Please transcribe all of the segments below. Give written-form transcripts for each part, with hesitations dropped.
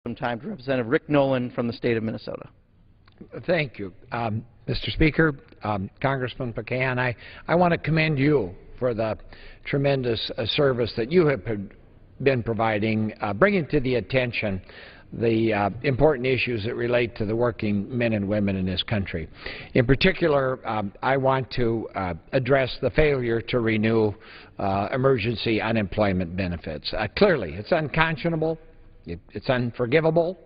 some time to Representative Rick Nolan from the state of Minnesota. Thank you, Mr. Speaker. Congressman Pecan, I want to commend you for the tremendous service that you have been providing, bringing to the attention the important issues that relate to the working men and women in this country. In particular, I want to address the failure to renew emergency unemployment benefits. Clearly, it's unconscionable. It's unforgivable.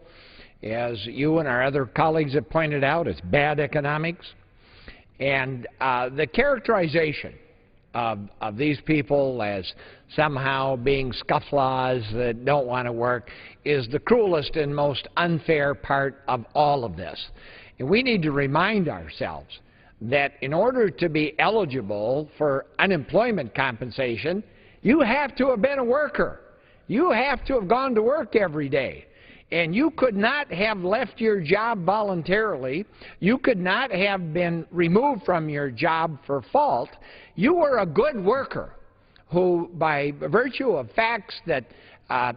As you and our other colleagues have pointed out, it's bad economics. And the characterization of these people as somehow being scufflaws that don't want to work is the cruelest and most unfair part of all of this. And we need to remind ourselves that in order to be eligible for unemployment compensation, you have to have been a worker. You have to have gone to work every day. And you could not have left your job voluntarily. You could not have been removed from your job for fault. You were a good worker who, by virtue of facts that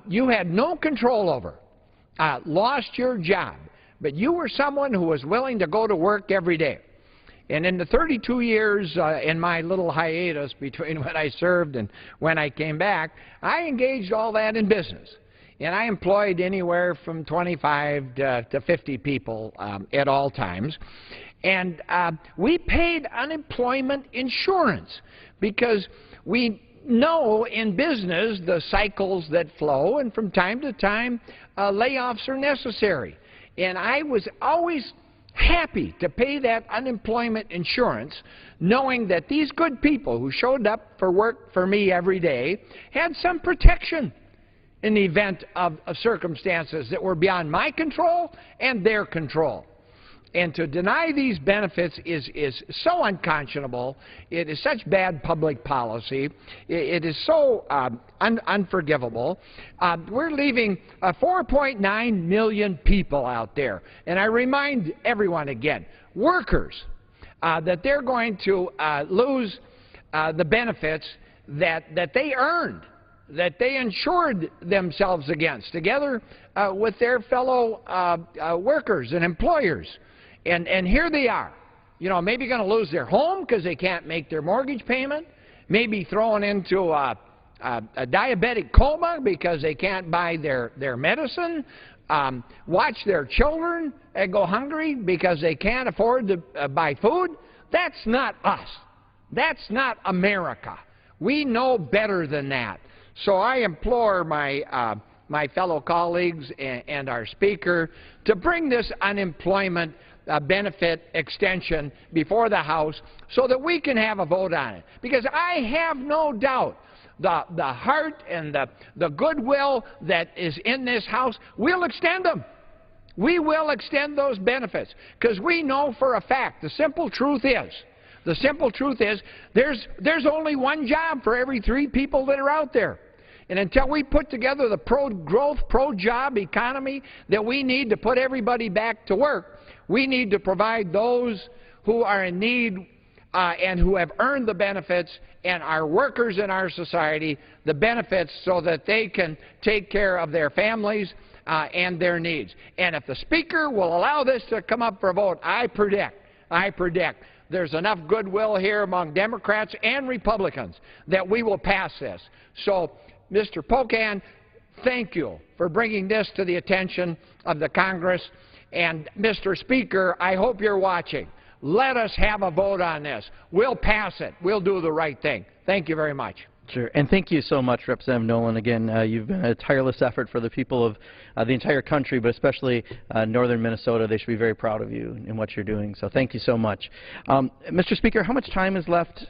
you had no control over, lost your job. But you were someone who was willing to go to work every day. And in the 32 years in my little hiatus between when I served and when I came back, I engaged all that in business. And I employed anywhere from 25 to 50 people at all times. And we paid unemployment insurance because we know in business the cycles that flow, and from time to time layoffs are necessary. And I was always happy to pay that unemployment insurance, knowing that these good people who showed up for work for me every day had some protection in the event of circumstances that were beyond my control and their control. And to deny these benefits is so unconscionable. It is such bad public policy. It is so unforgivable. We're leaving 4.9 million people out there. And I remind everyone again, workers, that they're going to lose the benefits that they earned, that they insured themselves against, together with their fellow workers and employers. And here they are, you know, maybe going to lose their home because they can't make their mortgage payment, maybe thrown into a diabetic coma because they can't buy their medicine, watch their children go hungry because they can't afford to buy food. That's not us. That's not America. We know better than that. So I implore my fellow colleagues and our Speaker to bring this unemployment benefit extension before the House so that we can have a vote on it. Because I have no doubt the heart and the goodwill that is in this House will extend them. We will extend those benefits because we know for a fact, the simple truth is there's only one job for every 3 people that are out there. And until we put together the pro-growth, pro-job economy that we need to put everybody back to work, we need to provide those who are in need and who have earned the benefits and are workers in our society the benefits so that they can take care of their families and their needs. And if the Speaker will allow this to come up for a vote, I predict there's enough goodwill here among Democrats and Republicans that we will pass this. So, Mr. Pecan, thank you for bringing this to the attention of the Congress. And, Mr. Speaker, I hope you're watching. Let us have a vote on this. We'll pass it. We'll do the right thing. Thank you very much. Sure. And thank you so much, Representative Nolan. Again, you've been a tireless effort for the people of the entire country, but especially northern Minnesota. They should be very proud of you and what you're doing. So thank you so much. Mr. Speaker, how much time is left?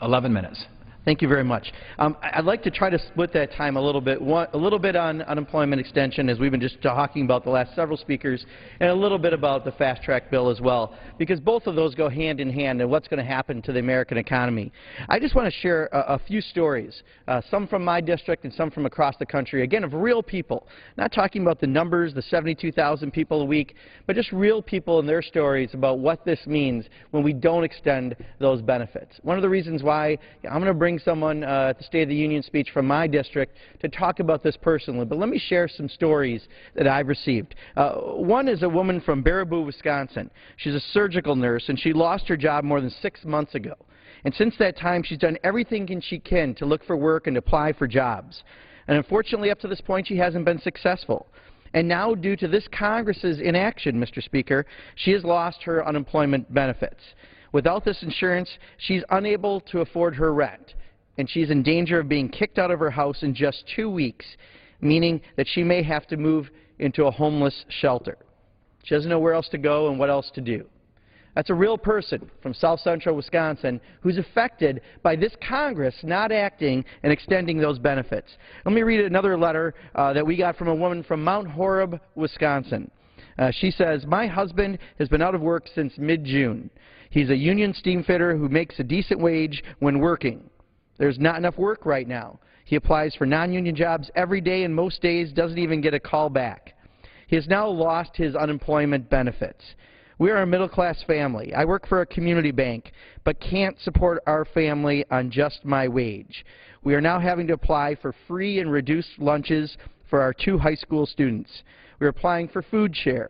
11 minutes. Thank you very much. I'd like to try to split that time a little bit on unemployment extension, as we've been just talking about the last several speakers, and a little bit about the fast-track bill as well, because both of those go hand in hand in what's going to happen to the American economy. I just want to share a few stories, some from my district and some from across the country, again, of real people, not talking about the numbers, the 72,000 people a week, but just real people and their stories about what this means when we don't extend those benefits. One of the reasons why I'm going to bring bring someone at the State of the Union speech from my district to talk about this personally, but let me share some stories that I've received. One is a woman from Baraboo, Wisconsin. She's a surgical nurse, and she lost her job more than 6 months ago. And since that time, she's done everything she can to look for work and apply for jobs. And unfortunately, up to this point, she hasn't been successful. And now, due to this Congress's inaction, Mr. Speaker, she has lost her unemployment benefits. Without this insurance, she's unable to afford her rent, and she's in danger of being kicked out of her house in just 2 weeks, meaning that she may have to move into a homeless shelter. She doesn't know where else to go and what else to do. That's a real person from south central Wisconsin who's affected by this Congress not acting and extending those benefits. Let me read another letter that we got from a woman from Mount Horeb, Wisconsin. She says, "My husband has been out of work since mid-June. He's a union steam fitter who makes a decent wage when working. There's not enough work right now. He applies for non-union jobs every day and most days doesn't even get a call back. He has now lost his unemployment benefits. We are a middle-class family. I work for a community bank, but can't support our family on just my wage. We are now having to apply for free and reduced lunches for our 2 high school students. We're applying for food share.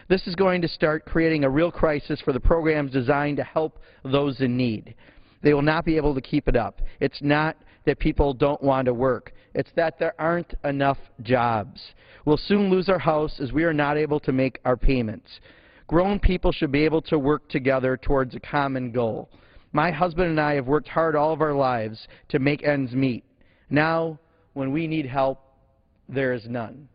This is going to start creating a real crisis for the programs designed to help those in need. They will not be able to keep it up. It's not that people don't want to work. It's that there aren't enough jobs. We'll soon lose our house as we are not able to make our payments. Grown people should be able to work together towards a common goal. My husband and I have worked hard all of our lives to make ends meet. Now, when we need help, there is none."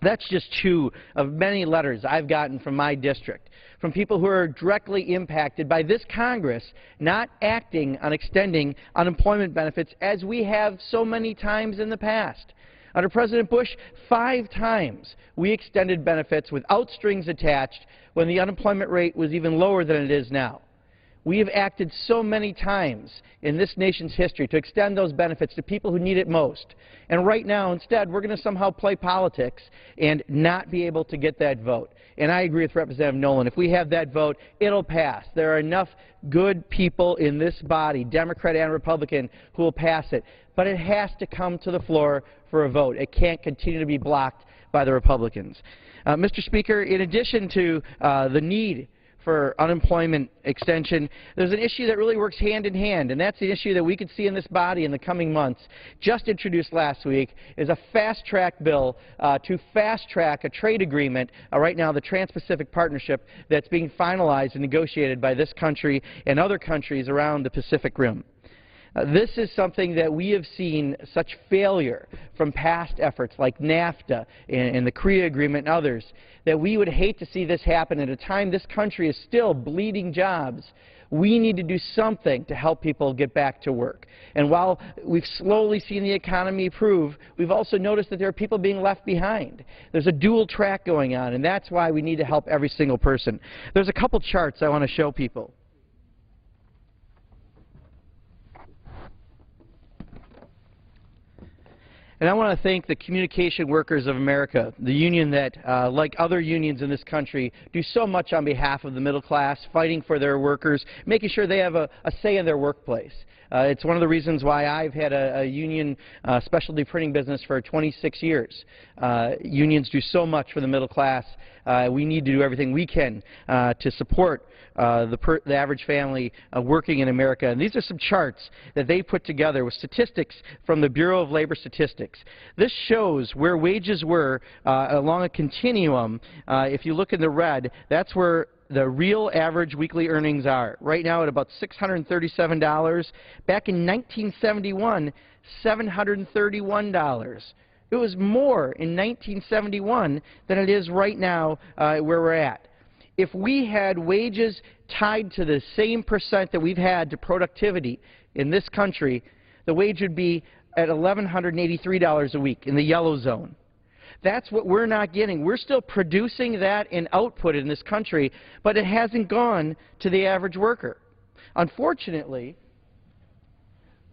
That's just 2 of many letters I've gotten from my district, from people who are directly impacted by this Congress not acting on extending unemployment benefits as we have so many times in the past. Under President Bush, 5 times we extended benefits without strings attached when the unemployment rate was even lower than it is now. We have acted so many times in this nation's history to extend those benefits to people who need it most. And right now, instead, we're going to somehow play politics and not be able to get that vote. And I agree with Representative Nolan. If we have that vote, it'll pass. There are enough good people in this body, Democrat and Republican, who will pass it. But it has to come to the floor for a vote. It can't continue to be blocked by the Republicans. Mr. Speaker, in addition to the need for unemployment extension, there's an issue that really works hand in hand, and that's the issue that we could see in this body in the coming months. Just introduced last week is a fast-track bill to fast-track a trade agreement, right now the Trans-Pacific Partnership, that's being finalized and negotiated by this country and other countries around the Pacific Rim. This is something that we have seen such failure from past efforts like NAFTA and the Korea Agreement and others, that we would hate to see this happen at a time this country is still bleeding jobs. We need to do something to help people get back to work. And while we've slowly seen the economy improve, we've also noticed that there are people being left behind. There's a dual track going on, and that's why we need to help every single person. There's a couple charts I want to show people. And I want to thank the Communication Workers of America, the union that, like other unions in this country, do so much on behalf of the middle class, fighting for their workers, making sure they have a say in their workplace. It's one of the reasons why I've had a union specialty printing business for 26 years. Unions do so much for the middle class. We need to do everything we can to support the average family working in America. And these are some charts that they put together with statistics from the Bureau of Labor Statistics. This shows where wages were along a continuum. If you look in the red, that's where the real average weekly earnings are. Right now at about $637. Back in 1971, $731. It was more in 1971 than it is right now where we're at. If we had wages tied to the same percent that we've had to productivity in this country, the wage would be at $1,183 a week in the yellow zone. That's what we're not getting. We're still producing that in output in this country, but it hasn't gone to the average worker. Unfortunately,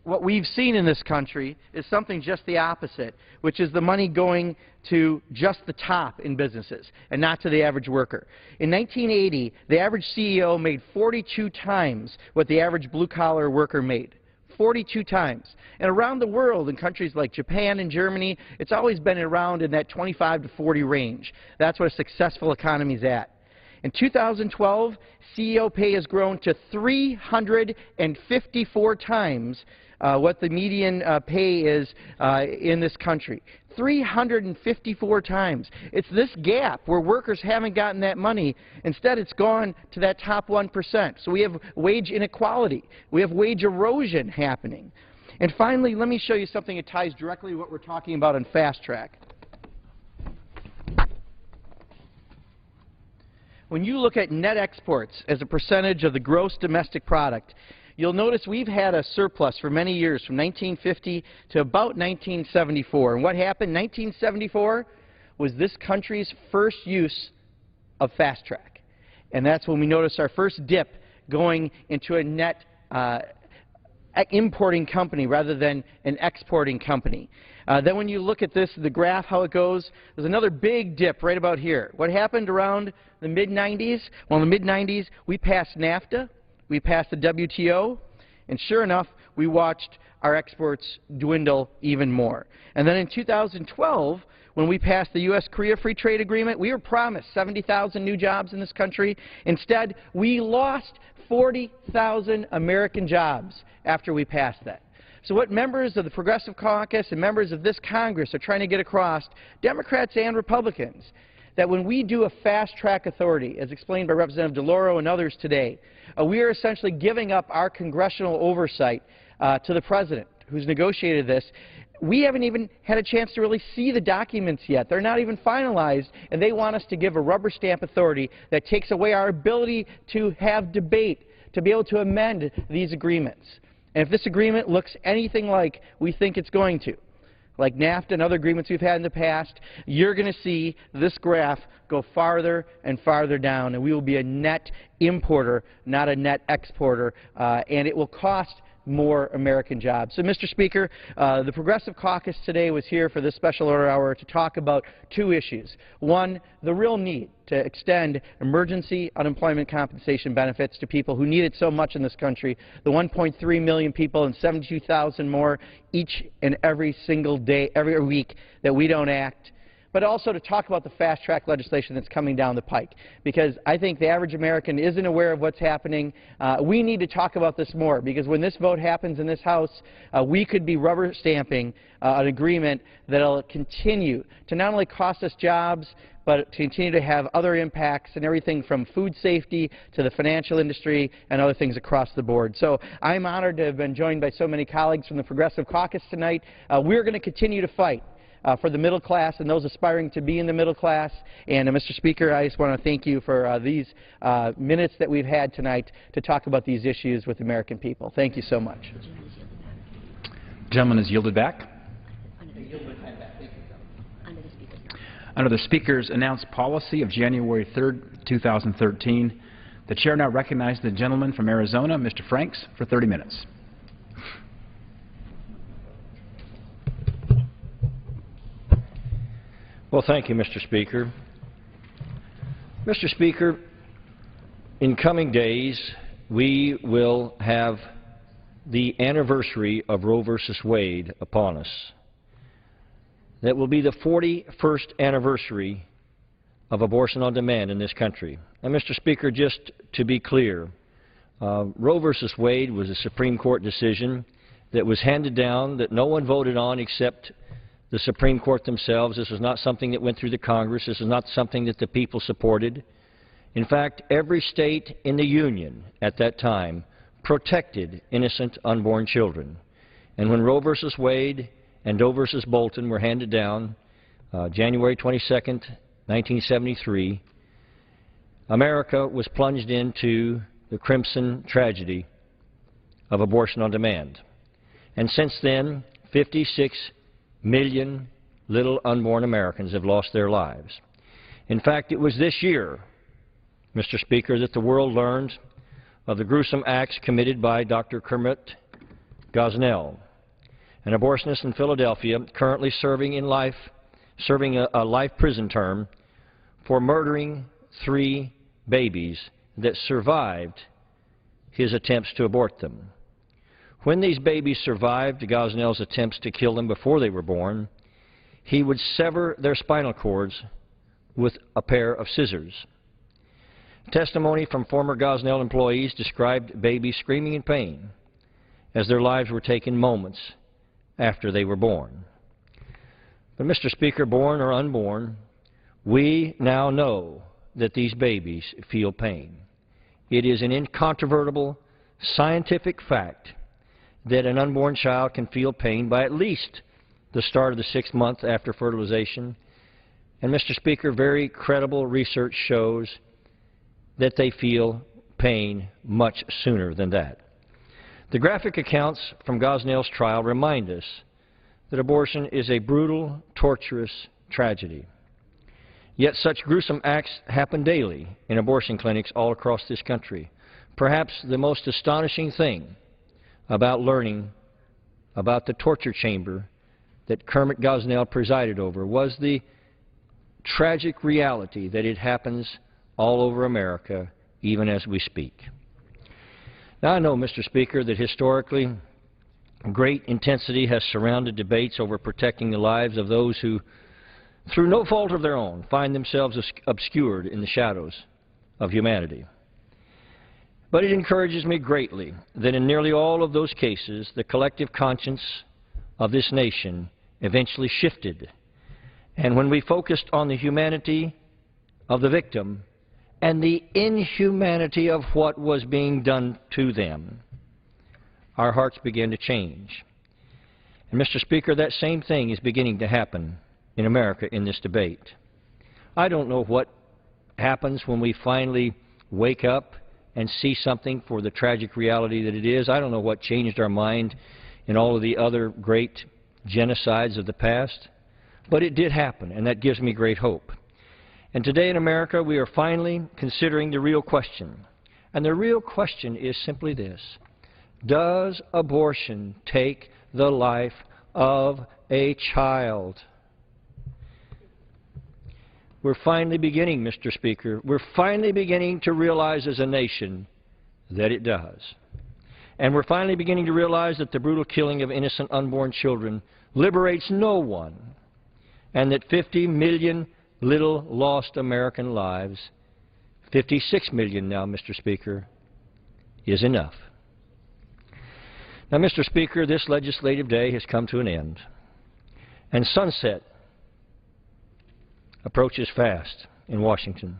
what we've seen in this country is something just the opposite, which is the money going to just the top in businesses and not to the average worker. In 1980, the average CEO made 42 times what the average blue-collar worker made. 42 times. And around the world, in countries like Japan and Germany, it's always been around in that 25 to 40 range. That's what a successful economy is at. In 2012, CEO pay has grown to 354 times what the median pay is in this country. 354 times. It's this gap where workers haven't gotten that money. Instead, it's gone to that top 1%. So we have wage inequality. We have wage erosion happening. And finally, let me show you something that ties directly to what we're talking about on Fast Track. When you look at net exports as a percentage of the gross domestic product, you'll notice we've had a surplus for many years, from 1950 to about 1974. And what happened in 1974 was this country's first use of Fast Track. And that's when we noticed our first dip going into a net importing company rather than an exporting company. Then when you look at this, the graph, how it goes, there's another big dip right about here. What happened around the mid-90s? Well, in the mid-90s, we passed NAFTA, we passed the WTO, and sure enough, we watched our exports dwindle even more. And then in 2012, when we passed the U.S.-Korea Free Trade Agreement, we were promised 70,000 new jobs in this country. Instead, we lost 40,000 American jobs after we passed that. So what members of the Progressive Caucus and members of this Congress are trying to get across, Democrats and Republicans, that when we do a fast-track authority, as explained by Representative DeLauro and others today, we are essentially giving up our congressional oversight to the President, who's negotiated this. We haven't even had a chance to really see the documents yet. They're not even finalized, and they want us to give a rubber stamp authority that takes away our ability to have debate, to be able to amend these agreements. And if this agreement looks anything like we think it's going to, like NAFTA and other agreements we've had in the past, you're going to see this graph go farther and farther down, and we will be a net importer, not a net exporter, and it will cost more American jobs. So, Mr. Speaker, the Progressive Caucus today was here for this special order hour to talk about two issues. One, the real need to extend emergency unemployment compensation benefits to people who need it so much in this country, the 1.3 million people and 72,000 more each and every single day, every week that we don't act. But also to talk about the fast-track legislation that's coming down the pike, because I think the average American isn't aware of what's happening. We need to talk about this more, because when this vote happens in this House, we could be rubber stamping an agreement that will continue to not only cost us jobs, but to continue to have other impacts and everything from food safety to the financial industry and other things across the board. So I'm honored to have been joined by so many colleagues from the Progressive Caucus tonight. We're going to continue to fight for the middle class and those aspiring to be in the middle class. And, Mr. Speaker, I just want to thank you for these minutes that we've had tonight to talk about these issues with the American people. Thank you so much. The gentleman is yielded back. Under the Speaker's announced policy of January 3rd, 2013, the Chair now recognizes the gentleman from Arizona, Mr. Franks, for 30 minutes. Well, thank you, Mr. Speaker. Mr. Speaker, in coming days, we will have the anniversary of Roe v. Wade upon us. That will be the 41st anniversary of abortion on demand in this country. And, Mr. Speaker, just to be clear, Roe v. Wade was a Supreme Court decision that was handed down, that no one voted on except the Supreme Court themselves. This was not something that went through the Congress. This is not something that the people supported. In fact, every state in the Union at that time protected innocent unborn children. And when Roe v. Wade and Doe v. Bolton were handed down January 22nd, 1973, America was plunged into the crimson tragedy of abortion on demand. And since then, 56 million little unborn Americans have lost their lives. In fact, it was this year, Mr. Speaker, that the world learned of the gruesome acts committed by Dr. Kermit Gosnell, an abortionist in Philadelphia currently serving a life prison term for murdering 3 babies that survived his attempts to abort them. when these babies survived Gosnell's attempts to kill them before they were born, he would sever their spinal cords with a pair of scissors. Testimony from former Gosnell employees described babies screaming in pain as their lives were taken moments after they were born. But, Mr. Speaker, born or unborn, we now know that these babies feel pain. It is an incontrovertible scientific fact that an unborn child can feel pain by at least the start of the 6th month after fertilization. And, Mr. Speaker, very credible research shows that they feel pain much sooner than that. The graphic accounts from Gosnell's trial remind us that abortion is a brutal, torturous tragedy. Yet such gruesome acts happen daily in abortion clinics all across this country. Perhaps the most astonishing thing about learning about the torture chamber that Kermit Gosnell presided over was the tragic reality that it happens all over America, even as we speak. Now, I know, Mr. Speaker, that historically great intensity has surrounded debates over protecting the lives of those who, through no fault of their own, find themselves obscured in the shadows of humanity. But it encourages me greatly that in nearly all of those cases, the collective conscience of this nation eventually shifted. And when we focused on the humanity of the victim and the inhumanity of what was being done to them, our hearts began to change. And, Mr. Speaker, that same thing is beginning to happen in America in this debate. I don't know what happens when we finally wake up and see something for the tragic reality that it is. I don't know what changed our mind in all of the other great genocides of the past, but it did happen, and that gives me great hope. And today in America, we are finally considering the real question. And the real question is simply this: does abortion take the life of a child? We're finally beginning, Mr. Speaker, we're finally beginning to realize as a nation that it does. And we're finally beginning to realize that the brutal killing of innocent unborn children liberates no one, and that 50 million little lost American lives, 56 million now, Mr. Speaker, is enough. Now, Mr. Speaker, this legislative day has come to an end, and sunset approaches fast in Washington.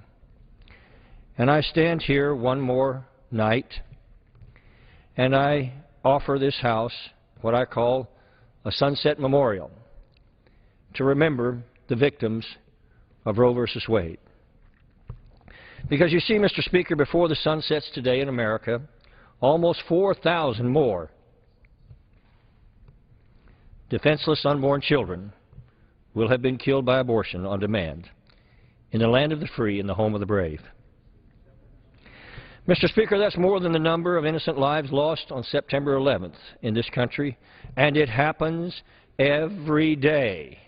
And I stand here one more night, and I offer this House what I call a sunset memorial to remember the victims of Roe versus Wade. Because you see, Mr. Speaker, before the sun sets today in America, almost 4,000 more defenseless unborn children will have been killed by abortion on demand in the land of the free and the home of the brave. Mr. Speaker, that's more than the number of innocent lives lost on September 11th in this country, and it happens every day.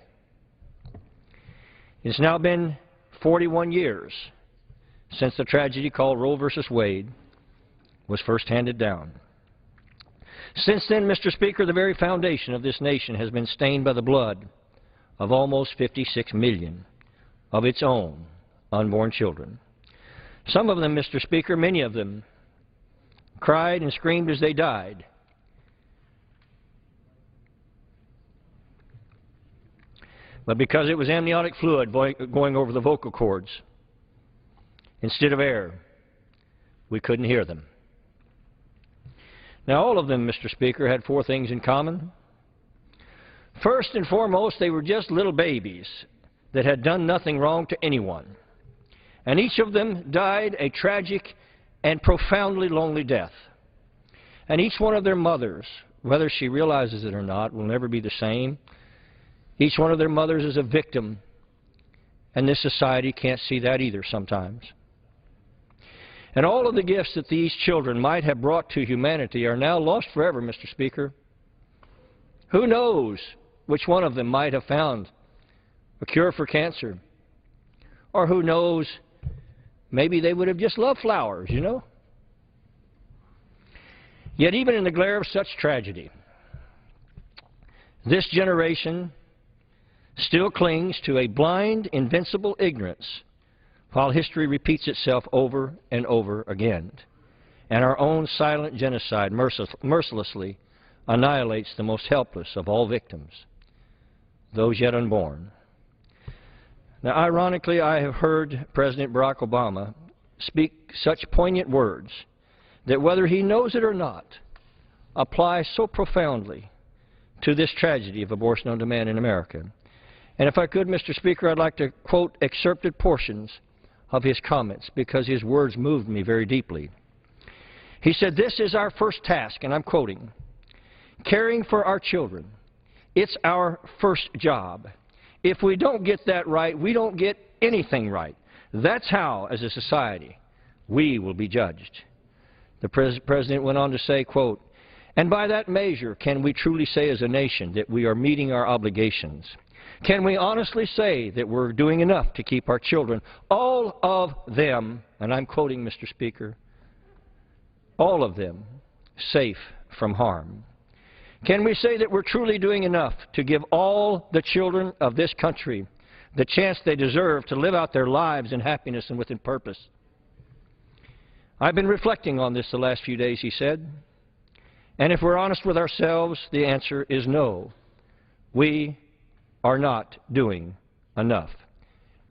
It's now been 41 years since the tragedy called Roe versus Wade was first handed down. Since then, Mr. Speaker, the very foundation of this nation has been stained by the blood of almost 56 million of its own unborn children. Some of them, Mr. Speaker, many of them, cried and screamed as they died. But because it was amniotic fluid going over the vocal cords instead of air, we couldn't hear them. Now, all of them, Mr. Speaker, had four things in common. First and foremost, they were just little babies that had done nothing wrong to anyone. And each of them died a tragic and profoundly lonely death. And each one of their mothers, whether she realizes it or not, will never be the same. Each one of their mothers is a victim, and this society can't see that either sometimes. And all of the gifts that these children might have brought to humanity are now lost forever, Mr. Speaker. Who knows which one of them might have found a cure for cancer? Or who knows, maybe they would have just loved flowers, you know? Yet even in the glare of such tragedy, this generation still clings to a blind, invincible ignorance while history repeats itself over and over again, and our own silent genocide mercilessly annihilates the most helpless of all victims, those yet unborn. Now, ironically, I have heard President Barack Obama speak such poignant words that, whether he knows it or not, apply so profoundly to this tragedy of abortion on demand in America. And if I could, Mr. Speaker, I'd like to quote excerpted portions of his comments because his words moved me very deeply. He said, "This is our first task," and I'm quoting, "caring for our children. It's our first job. If we don't get that right, we don't get anything right. That's how, as a society, we will be judged." The President went on to say, quote, "And by that measure, can we truly say as a nation that we are meeting our obligations? Can we honestly say that we're doing enough to keep our children, all of them," and I'm quoting, Mr. Speaker, "all of them safe from harm? Can we say that we're truly doing enough to give all the children of this country the chance they deserve to live out their lives in happiness and with purpose?" I've been reflecting on this the last few days, he said, and if we're honest with ourselves, the answer is no. We are not doing enough,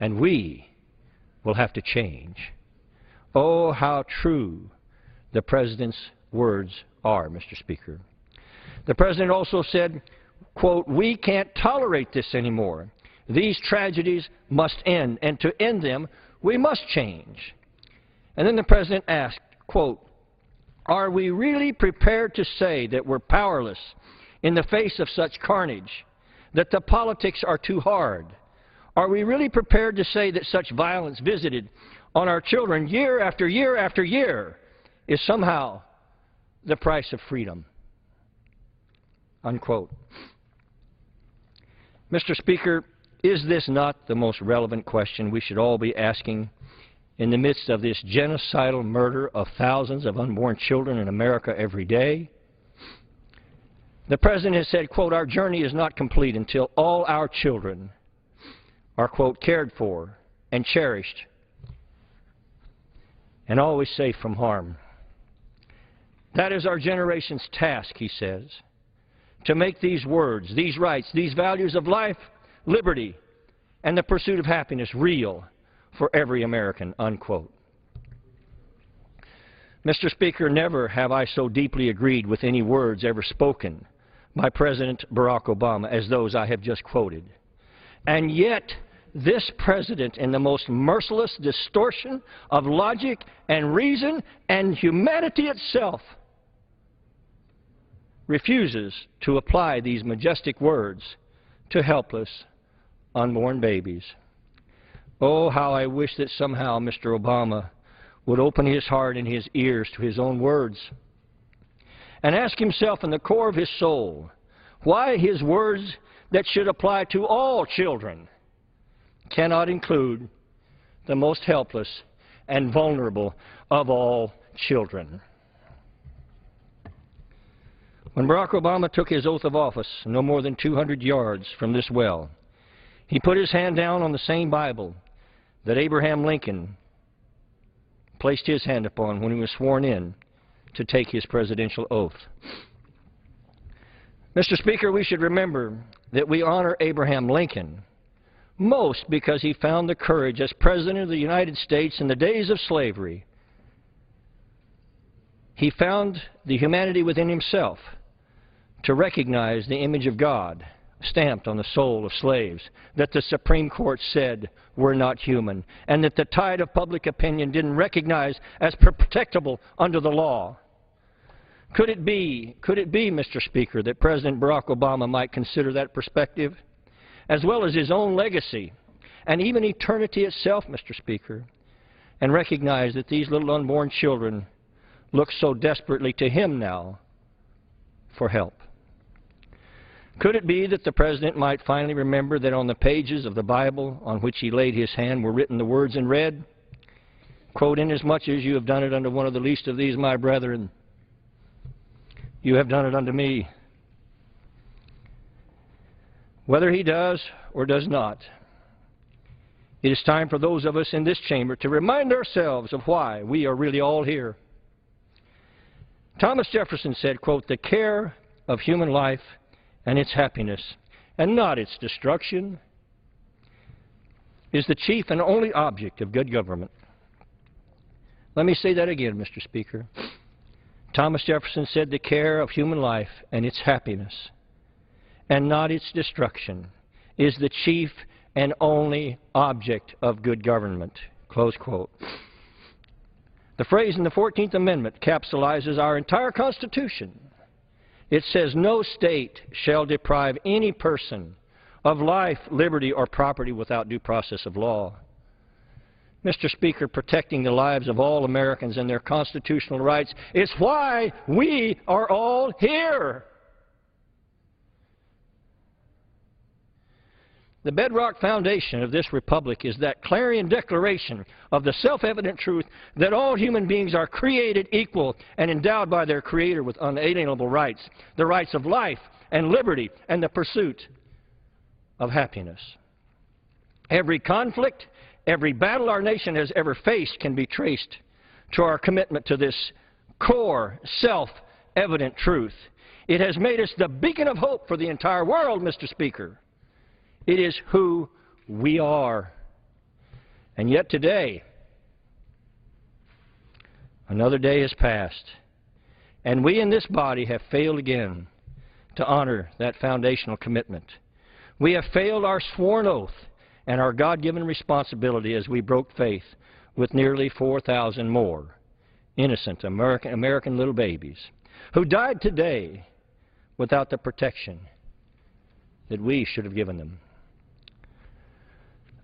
and we will have to change. Oh, how true the President's words are, Mr. Speaker. The President also said, quote, "We can't tolerate this anymore. These tragedies must end, and to end them, we must change." And then the President asked, quote, "Are we really prepared to say that we're powerless in the face of such carnage, that the politics are too hard? Are we really prepared to say that such violence visited on our children year after year after year is somehow the price of freedom?" Unquote. Mr. Speaker, is this not the most relevant question we should all be asking in the midst of this genocidal murder of thousands of unborn children in America every day? The President has said, quote, "Our journey is not complete until all our children are, quote, cared for and cherished and always safe from harm. That is our generation's task," he says, "to make these words, these rights, these values of life, liberty, and the pursuit of happiness real for every American," unquote. Mr. Speaker, never have I so deeply agreed with any words ever spoken by President Barack Obama as those I have just quoted. And yet, this President, in the most merciless distortion of logic and reason and humanity itself, refuses to apply these majestic words to helpless, unborn babies. Oh, how I wish that somehow Mr. Obama would open his heart and his ears to his own words and ask himself in the core of his soul why his words that should apply to all children cannot include the most helpless and vulnerable of all children. When Barack Obama took his oath of office no more than 200 yards from this well, he put his hand down on the same Bible that Abraham Lincoln placed his hand upon when he was sworn in to take his presidential oath. Mr. Speaker, we should remember that we honor Abraham Lincoln most because he found the courage as President of the United States in the days of slavery. He found the humanity within himself to recognize the image of God stamped on the soul of slaves, that the Supreme Court said were not human, and that the tide of public opinion didn't recognize as protectable under the law. Could it be, Mr. Speaker, that President Barack Obama might consider that perspective, as well as his own legacy, and even eternity itself, Mr. Speaker, and recognize that these little unborn children look so desperately to him now for help? Could it be that the President might finally remember that on the pages of the Bible on which he laid his hand were written the words in red, quote, "Inasmuch as you have done it unto one of the least of these, my brethren, you have done it unto me. Whether he does or does not, it is time for those of us in this chamber to remind ourselves of why we are really all here. Thomas Jefferson said, quote, "The care of human life and its happiness, and not its destruction, is the chief and only object of good government." Let me say that again, Mr. Speaker. Thomas Jefferson said, "The care of human life and its happiness, and not its destruction, is the chief and only object of good government." Close quote. The phrase in the 14th Amendment capsulizes our entire Constitution. It says, "No state shall deprive any person of life, liberty, or property without due process of law." Mr. Speaker, protecting the lives of all Americans and their constitutional rights is why we are all here. The bedrock foundation of this republic is that clarion declaration of the self-evident truth that all human beings are created equal and endowed by their Creator with unalienable rights, the rights of life and liberty and the pursuit of happiness. Every conflict, every battle our nation has ever faced can be traced to our commitment to this core, self-evident truth. It has made us the beacon of hope for the entire world, Mr. Speaker. It is who we are. And yet today, another day has passed, and we in this body have failed again to honor that foundational commitment. We have failed our sworn oath and our God-given responsibility as we broke faith with nearly 4,000 more innocent American little babies who died today without the protection that we should have given them.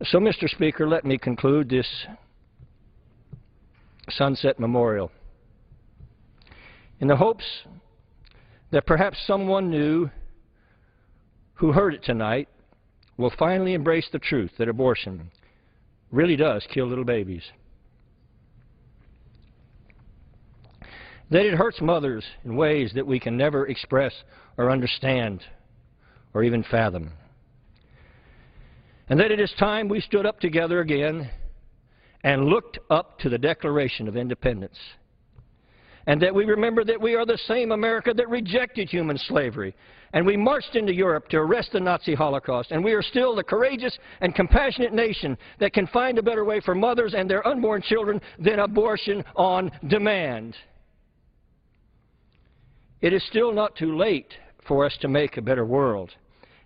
So, Mr. Speaker, let me conclude this Sunset Memorial in the hopes that perhaps someone new who heard it tonight will finally embrace the truth that abortion really does kill little babies. That it hurts mothers in ways that we can never express or understand or even fathom. And that it is time we stood up together again and looked up to the Declaration of Independence. And that we remember that we are the same America that rejected human slavery. And we marched into Europe to arrest the Nazi Holocaust. And we are still the courageous and compassionate nation that can find a better way for mothers and their unborn children than abortion on demand. It is still not too late for us to make a better world,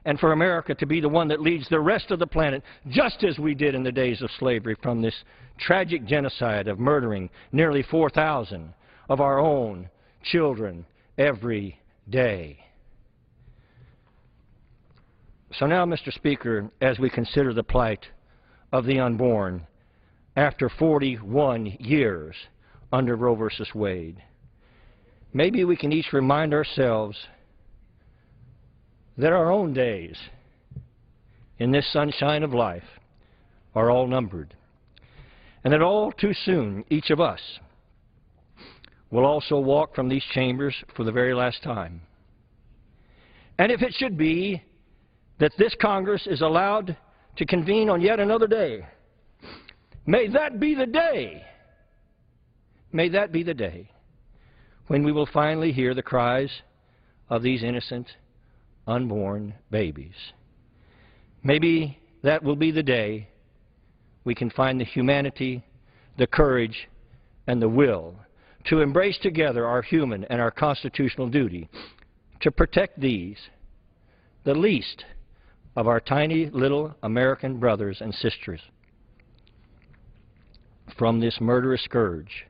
and for America to be the one that leads the rest of the planet, just as we did in the days of slavery, from this tragic genocide of murdering nearly 4,000 of our own children every day. So now, Mr. Speaker, as we consider the plight of the unborn after 41 years under Roe v. Wade, maybe we can each remind ourselves that our own days in this sunshine of life are all numbered, and that all too soon each of us will also walk from these chambers for the very last time. And if it should be that this Congress is allowed to convene on yet another day, may that be the day, when we will finally hear the cries of these innocent unborn babies. Maybe that will be the day we can find the humanity, the courage, and the will to embrace together our human and our constitutional duty to protect these, the least of our tiny little American brothers and sisters, from this murderous scourge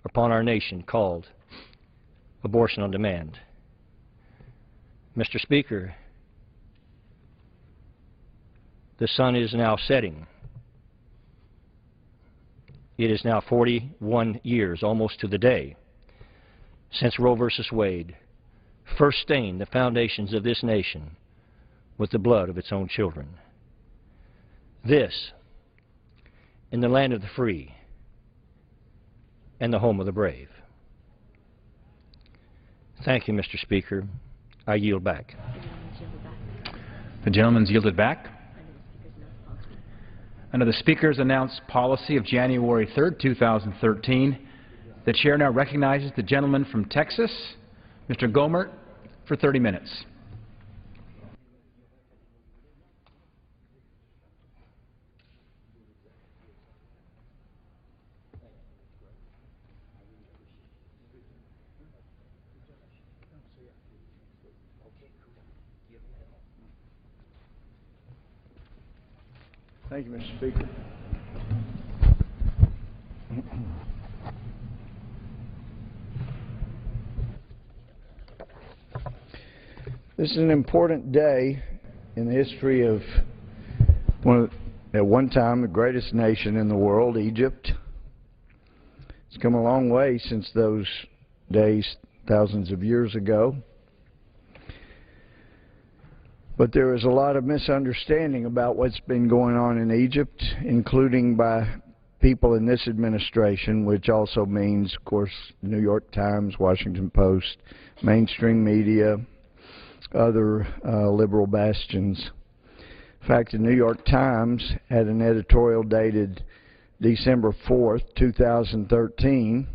upon our nation called abortion on demand. Mr. Speaker, the sun is now setting. It is now 41 years, almost to the day, since Roe v. Wade first stained the foundations of this nation with the blood of its own children. This, in the land of the free and the home of the brave. Thank you, Mr. Speaker. I yield back. The gentleman's yielded back. Under the Speaker's announced policy of January 3rd, 2013, the Chair now recognizes the gentleman from Texas, Mr. Gohmert, for 30 minutes. Thank you, Mr. Speaker. This is an important day in the history of at one time the greatest nation in the world, Egypt. It's come a long way since those days thousands of years ago. But there is a lot of misunderstanding about what's been going on in Egypt, including by people in this administration, which also means, of course, the New York Times, Washington Post, mainstream media, other liberal bastions. In fact, the New York Times had an editorial dated December 4th, 2013,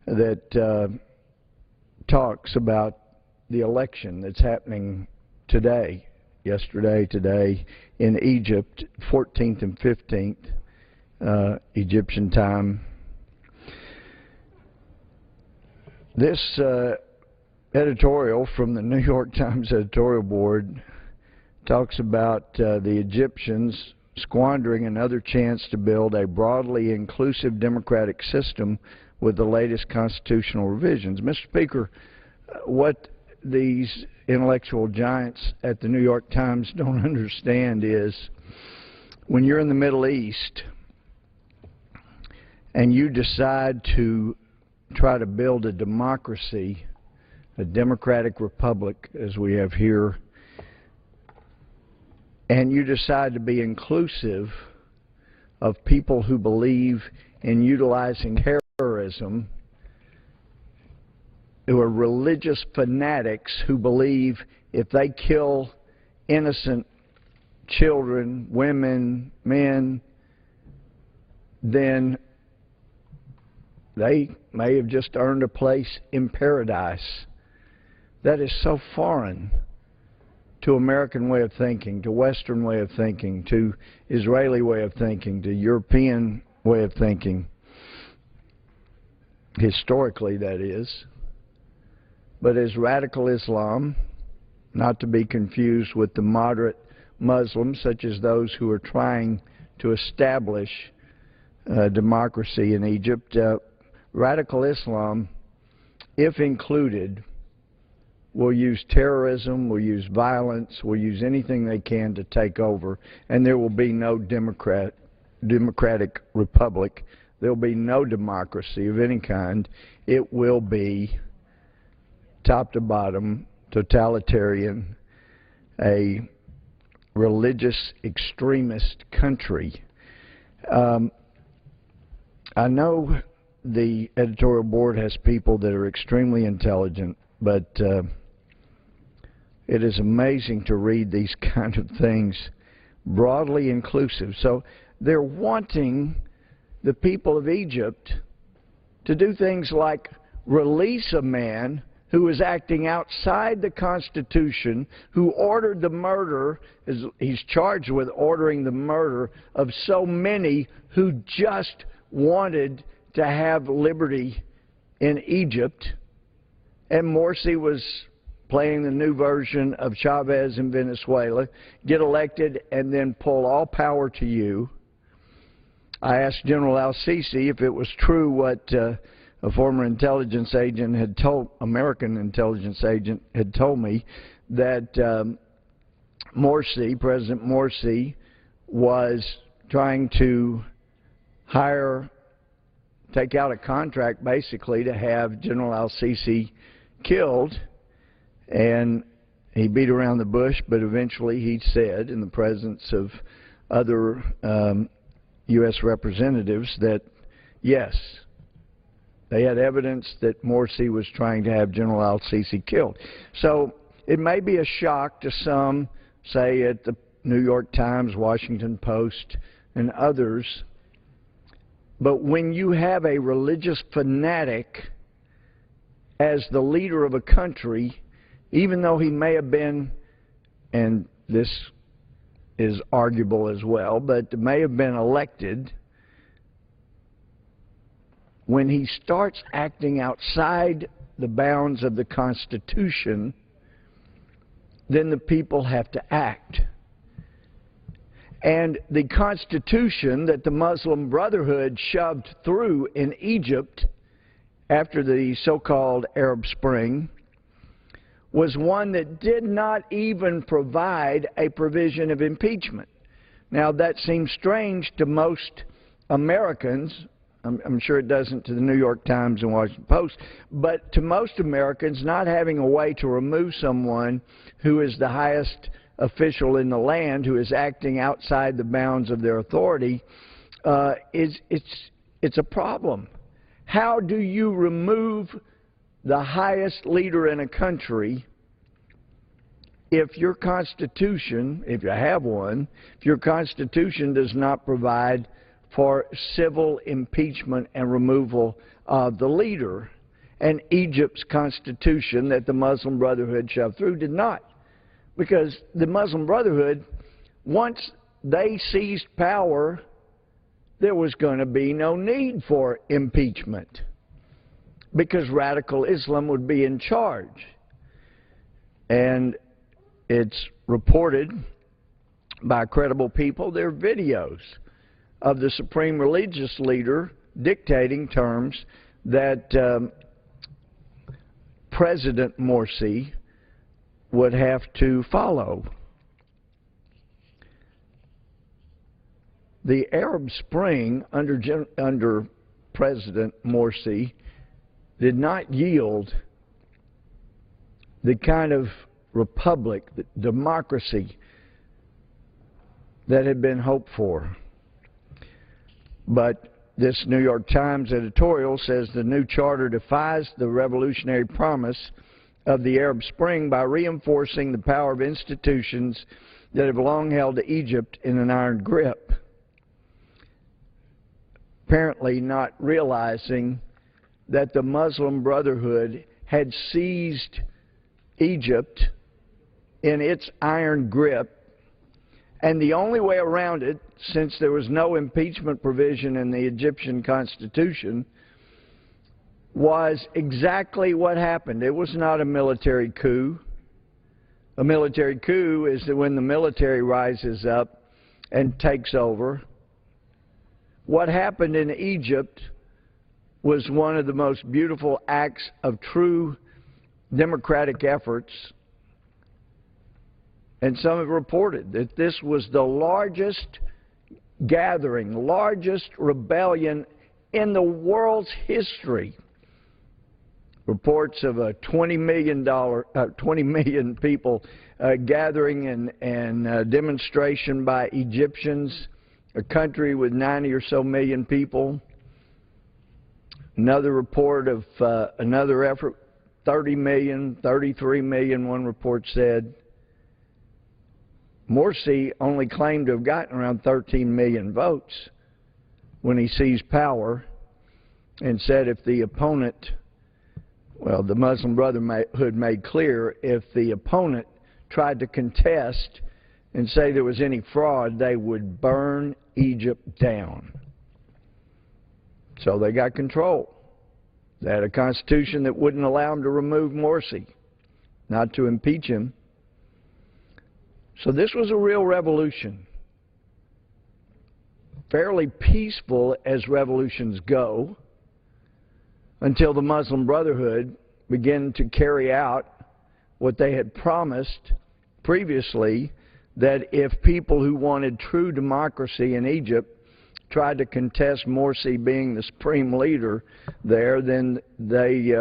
that talks about the election that's happening today, today, in Egypt, 14th and 15th Egyptian time. This editorial from the New York Times editorial board talks about the Egyptians squandering another chance to build a broadly inclusive democratic system with the latest constitutional revisions. Mr. Speaker, what these intellectual giants at the New York Times don't understand is when you're in the Middle East and you decide to try to build a democracy, a democratic republic as we have here, and you decide to be inclusive of people who believe in utilizing terrorism, who are religious fanatics who believe if they kill innocent children, women, men, then they may have just earned a place in paradise. That is so foreign to American way of thinking, to Western way of thinking, to Israeli way of thinking, to European way of thinking, historically that is. But as radical Islam, not to be confused with the moderate Muslims, such as those who are trying to establish democracy in Egypt, radical Islam, if included, will use terrorism, will use violence, will use anything they can to take over, and there will be no democratic republic. There will be no democracy of any kind. It will be top to bottom, totalitarian, a religious extremist country. I know the editorial board has people that are extremely intelligent, but it is amazing to read these kind of things, broadly inclusive. So they're wanting the people of Egypt to do things like release a man who was acting outside the Constitution, who ordered the murder, he's charged with ordering the murder of so many who just wanted to have liberty in Egypt. And Morsi was playing the new version of Chavez in Venezuela, get elected and then pull all power to you. I asked General al-Sisi if it was true what a former intelligence agent had told, American intelligence agent had told me, that Morsi, President Morsi, was trying to take out a contract basically to have General al-Sisi killed, and he beat around the bush, but eventually he said in the presence of other U.S. representatives that yes, They had evidence that Morsi was trying to have General al-Sisi killed. So it may be a shock to some, say at the New York Times, Washington Post, and others, but when you have a religious fanatic as the leader of a country, even though he may have been, and this is arguable as well, but may have been elected, when he starts acting outside the bounds of the Constitution, then the people have to act. And the Constitution that the Muslim Brotherhood shoved through in Egypt after the so-called Arab Spring was one that did not even provide a provision of impeachment. Now, that seems strange to most Americans. I'm sure it doesn't to the New York Times and Washington Post, but to most Americans, not having a way to remove someone who is the highest official in the land, who is acting outside the bounds of their authority, it's a problem. How do you remove the highest leader in a country if your Constitution, if you have one, if your Constitution does not provide for civil impeachment and removal of the leader? And Egypt's Constitution that the Muslim Brotherhood shoved through did not. Because the Muslim Brotherhood, once they seized power, there was going to be no need for impeachment because radical Islam would be in charge. And it's reported by credible people, there are videos of the supreme religious leader dictating terms that President Morsi would have to follow. The Arab Spring under President Morsi did not yield the kind of republic, the democracy that had been hoped for. But this New York Times editorial says the new charter defies the revolutionary promise of the Arab Spring by reinforcing the power of institutions that have long held Egypt in an iron grip, apparently not realizing that the Muslim Brotherhood had seized Egypt in its iron grip, and the only way around it, since there was no impeachment provision in the Egyptian Constitution, was exactly what happened. It was not a military coup. A military coup is when the military rises up and takes over. What happened in Egypt was one of the most beautiful acts of true democratic efforts. And some have reported that this was the largest gathering, largest rebellion in the world's history. Reports of a 20 million people gathering and demonstration by Egyptians, a country with 90 or so million people. Another report of another effort, 30 million, 33 million, one report said. Morsi only claimed to have gotten around 13 million votes when he seized power, and said if the opponent, well, the Muslim Brotherhood made clear if the opponent tried to contest and say there was any fraud, they would burn Egypt down. So they got control. They had a constitution that wouldn't allow them to remove Morsi, not to impeach him. So this was a real revolution. Fairly peaceful as revolutions go, until the Muslim Brotherhood began to carry out what they had promised previously, that if people who wanted true democracy in Egypt tried to contest Morsi being the supreme leader there, then they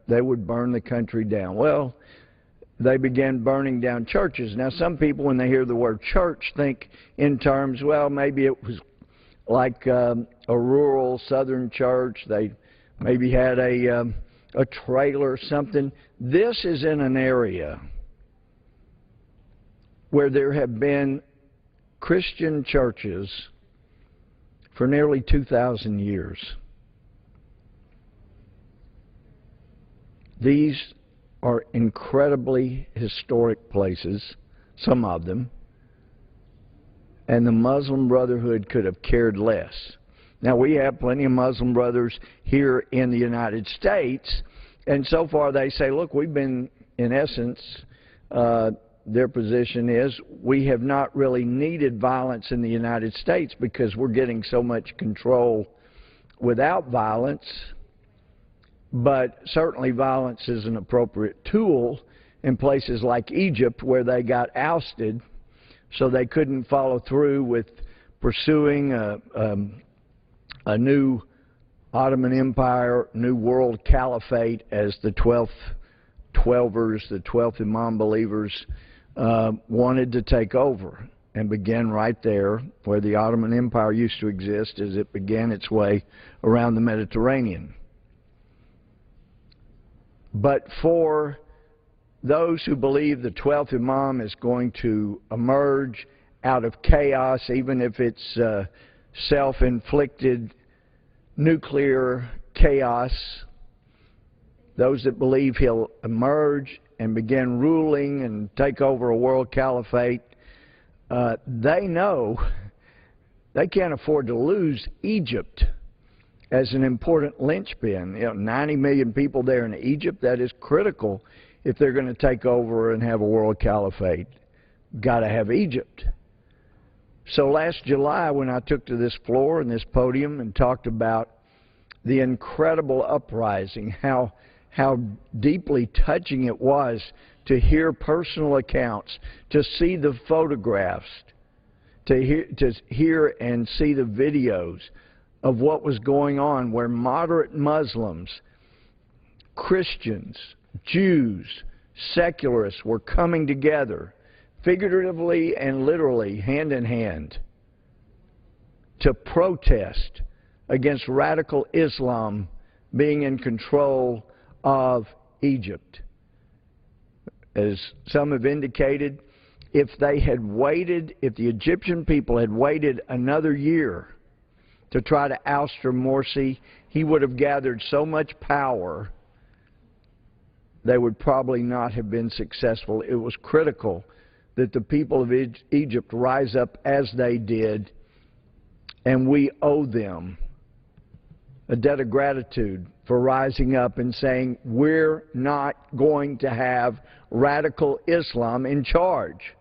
would burn the country down. Well, they began burning down churches. Now, some people, when they hear the word church, think in terms, well, maybe it was like a rural southern church. They maybe had a trailer or something. This is in an area where there have been Christian churches for nearly 2,000 years. These are incredibly historic places, some of them, and the Muslim Brotherhood could have cared less. Now, we have plenty of Muslim brothers here in the United States, and so far they say, look, we've been, in essence, their position is we have not really needed violence in the United States because we're getting so much control without violence, but certainly violence is an appropriate tool in places like Egypt where they got ousted so they couldn't follow through with pursuing a new Ottoman Empire, new world caliphate as the 12th Twelvers, the 12th Imam believers wanted to take over, and began right there where the Ottoman Empire used to exist as it began its way around the Mediterranean. But for those who believe the 12th Imam is going to emerge out of chaos, even if it's self-inflicted nuclear chaos, those that believe he'll emerge and begin ruling and take over a world caliphate, they know they can't afford to lose Egypt as an important linchpin. You know, 90 million people there in Egypt, that is critical if they're going to take over and have a world caliphate. Got to have Egypt. So last July, when I took to this floor and this podium and talked about the incredible uprising, how deeply touching it was to hear personal accounts, to see the photographs, to hear and see the videos of what was going on, where moderate Muslims, Christians, Jews, secularists were coming together, figuratively and literally, hand in hand, to protest against radical Islam being in control of Egypt. As some have indicated, if they had waited, if the Egyptian people had waited another year to try to oust Morsi, he would have gathered so much power they would probably not have been successful. It was critical that the people of Egypt rise up as they did, and we owe them a debt of gratitude for rising up and saying, we're not going to have radical Islam in charge.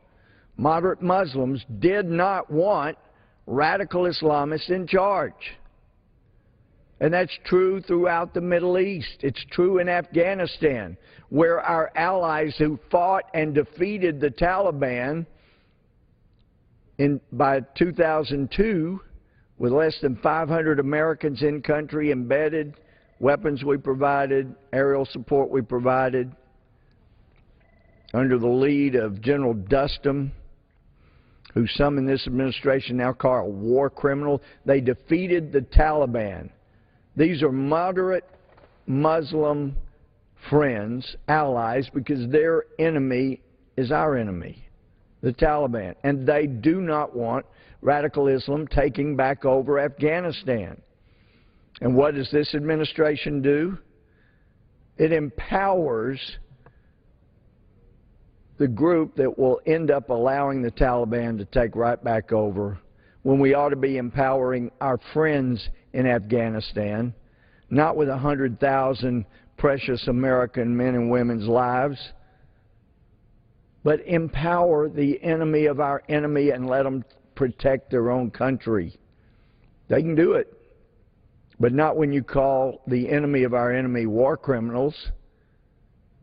Moderate Muslims did not want radical Islamists in charge. And that's true throughout the Middle East. It's true in Afghanistan, where our allies who fought and defeated the Taliban by 2002, with less than 500 Americans in country embedded, weapons we provided, aerial support we provided, under the lead of General Dustin, who some in this administration now call a war criminal. They defeated the Taliban. These are moderate Muslim friends, allies, because their enemy is our enemy, the Taliban. And they do not want radical Islam taking back over Afghanistan. And what does this administration do? It empowers the group that will end up allowing the Taliban to take right back over, when we ought to be empowering our friends in Afghanistan, not with 100,000 precious American men and women's lives, but empower the enemy of our enemy and let them protect their own country. They can do it, but not when you call the enemy of our enemy war criminals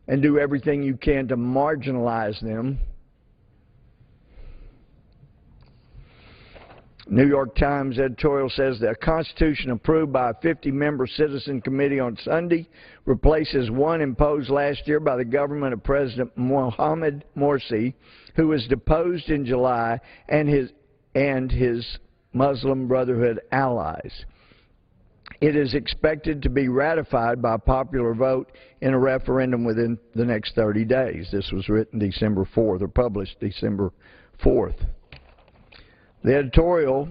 and do everything you can to marginalize them. New York Times editorial says that a constitution approved by a 50-member citizen committee on Sunday replaces one imposed last year by the government of President Mohamed Morsi, who was deposed in July, and his Muslim Brotherhood allies. It is expected to be ratified by popular vote in a referendum within the next 30 days. This was written December 4th, or published December 4th. The editorial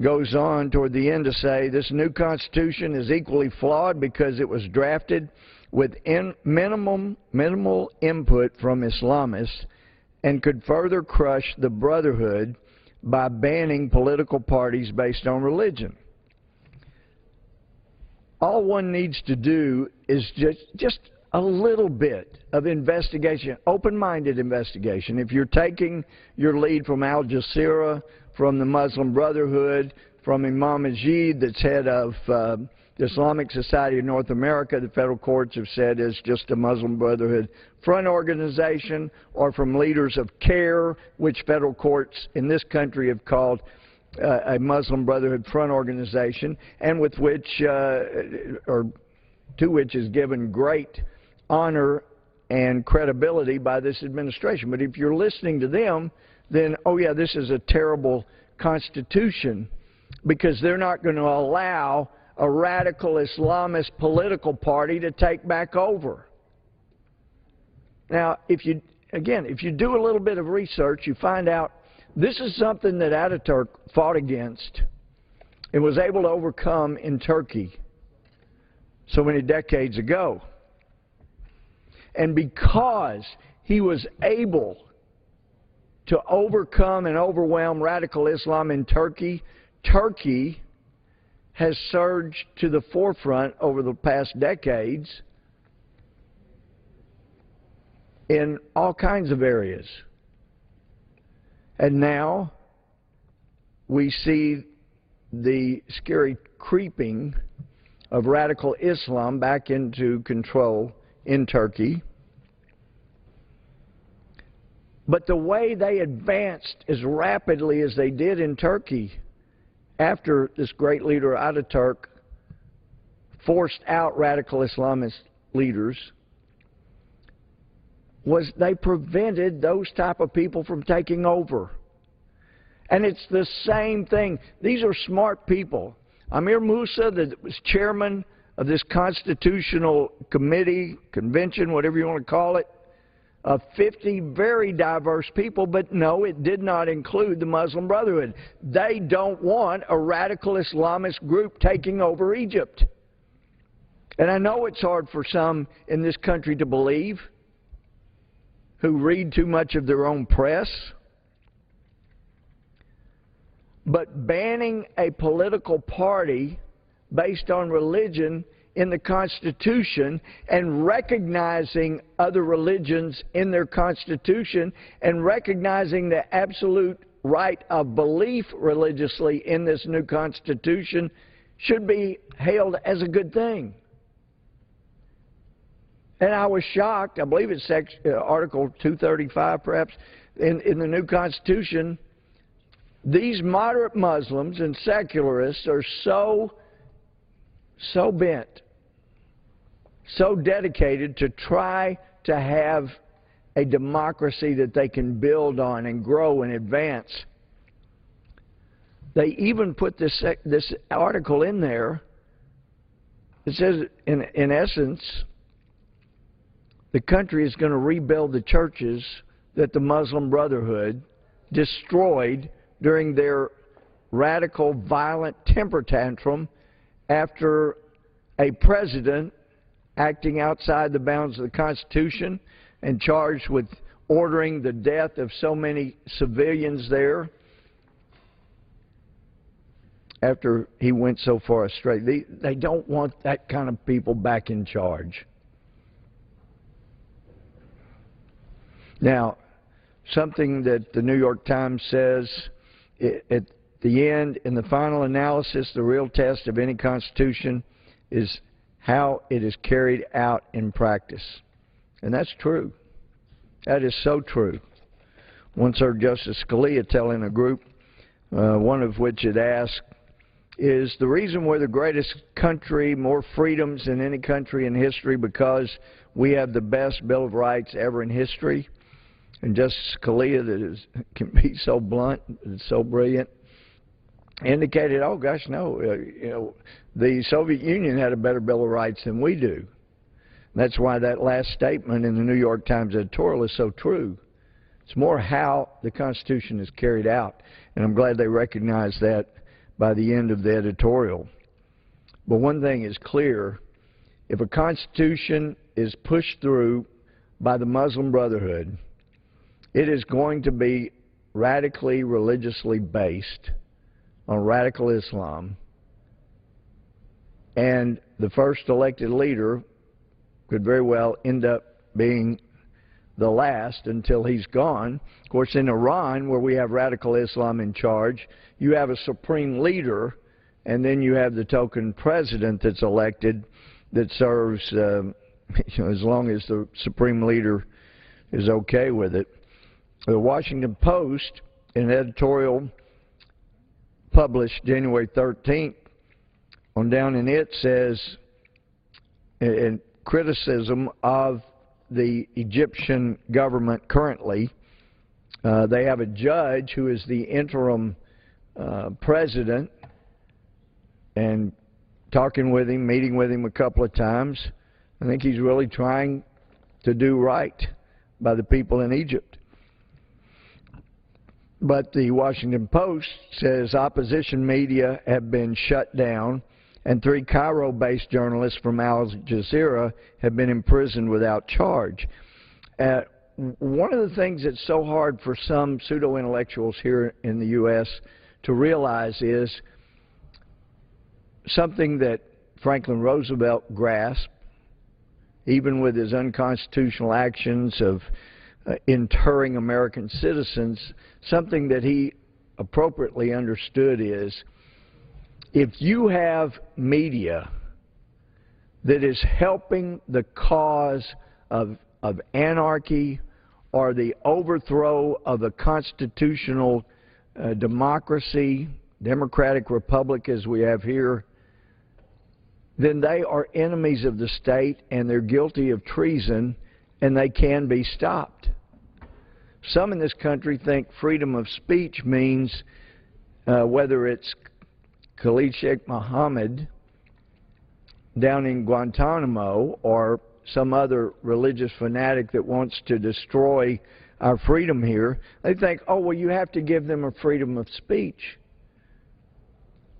goes on toward the end to say this new Constitution is equally flawed because it was drafted with minimal input from Islamists and could further crush the brotherhood by banning political parties based on religion. All one needs to do is just a little bit of investigation, open-minded investigation. If you're taking your lead from Al Jazeera, from the Muslim Brotherhood, from Imam Majid, that's head of the Islamic Society of North America, the federal courts have said is just a Muslim Brotherhood front organization, or from leaders of CARE, which federal courts in this country have called a Muslim Brotherhood front organization, and with which, or to which is given great honor and credibility by this administration. But if you're listening to them, then, oh yeah, this is a terrible Constitution, because they're not going to allow a radical Islamist political party to take back over. Now, if you do a little bit of research, you find out this is something that Ataturk fought against and was able to overcome in Turkey so many decades ago. And because he was able to overcome and overwhelm radical Islam in Turkey, Turkey has surged to the forefront over the past decades in all kinds of areas. And now we see the scary creeping of radical Islam back into control in Turkey. But the way they advanced as rapidly as they did in Turkey after this great leader Ataturk forced out radical Islamist leaders was they prevented those type of people from taking over. And it's the same thing. These are smart people. Amir Musa, that was chairman of this constitutional committee, convention, whatever you want to call it, of 50 very diverse people, but no, it did not include the Muslim Brotherhood. They don't want a radical Islamist group taking over Egypt. And I know it's hard for some in this country to believe, who read too much of their own press. But banning a political party based on religion in the Constitution and recognizing other religions in their Constitution and recognizing the absolute right of belief religiously in this new Constitution should be hailed as a good thing. And I was shocked, I believe it's Article 235 perhaps, in the new Constitution, these moderate Muslims and secularists are so bent, so dedicated to try to have a democracy that they can build on and grow and advance. They even put this article in there. It says, in essence, the country is going to rebuild the churches that the Muslim Brotherhood destroyed during their radical, violent temper tantrum after a president acting outside the bounds of the Constitution and charged with ordering the death of so many civilians there after he went so far astray. They don't want that kind of people back in charge. Now, something that the New York Times says, at the end, in the final analysis, the real test of any Constitution is how it is carried out in practice. And that's true. That is so true. Once heard Justice Scalia telling a group, one of which had asked, is the reason we're the greatest country, more freedoms than any country in history, because we have the best Bill of Rights ever in history? And Justice Scalia, that can be so blunt and so brilliant, indicated, oh gosh, no, the Soviet Union had a better Bill of Rights than we do. That's why that last statement in the New York Times editorial is so true. It's more how the Constitution is carried out, and I'm glad they recognized that by the end of the editorial. But one thing is clear: if a Constitution is pushed through by the Muslim Brotherhood, it is going to be radically religiously based on radical Islam, and the first elected leader could very well end up being the last until he's gone. Of course, in Iran, where we have radical Islam in charge, you have a supreme leader, and then you have the token president that's elected that serves as long as the supreme leader is okay with it. The Washington Post, an editorial published January 13th, on down in it says, in criticism of the Egyptian government currently, they have a judge who is the interim president, and talking with him, meeting with him a couple of times, I think he's really trying to do right by the people in Egypt. But the Washington Post says opposition media have been shut down, and 3 Cairo-based journalists from Al Jazeera have been imprisoned without charge. One of the things that's so hard for some pseudo-intellectuals here in the U.S. to realize is something that Franklin Roosevelt grasped, even with his unconstitutional actions of interring American citizens. Something that he appropriately understood is, if you have media that is helping the cause of anarchy or the overthrow of a constitutional democracy, democratic republic as we have here, then they are enemies of the state and they're guilty of treason, and they can be stopped. Some in this country think freedom of speech means whether it's Khalid Sheikh Mohammed down in Guantanamo or some other religious fanatic that wants to destroy our freedom here, they think, oh, well, you have to give them a freedom of speech.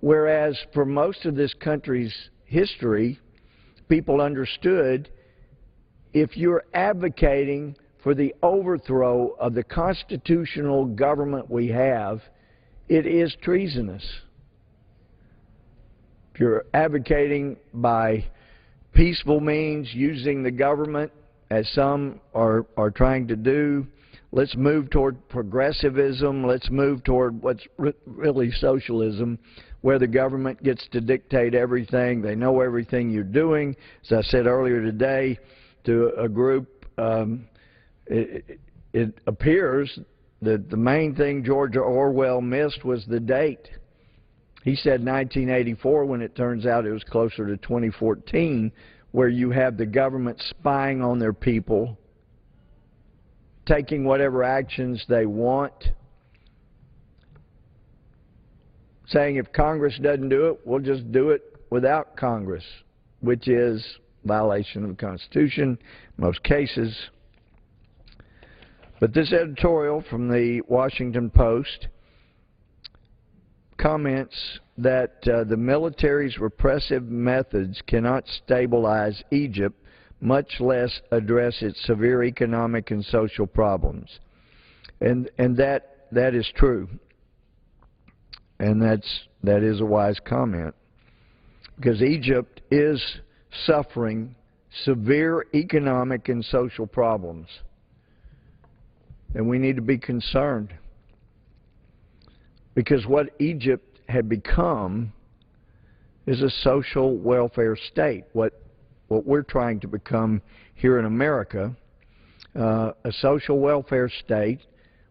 Whereas for most of this country's history, people understood if you're advocating for the overthrow of the constitutional government we have, it is treasonous. If you're advocating by peaceful means, using the government, as some are trying to do, let's move toward progressivism, let's move toward what's really socialism, where the government gets to dictate everything, they know everything you're doing. As I said earlier today to a group, it appears that the main thing George Orwell missed was the date. He said 1984 when it turns out it was closer to 2014, where you have the government spying on their people, taking whatever actions they want, saying if Congress doesn't do it, we'll just do it without Congress, which is violation of the Constitution in most cases. But this editorial from the Washington Post comments that the military's repressive methods cannot stabilize Egypt, much less address its severe economic and social problems. And that is true. And that is a wise comment, because Egypt is suffering severe economic and social problems, and we need to be concerned, because what Egypt had become is a social welfare state. What we're trying to become here in America, a social welfare state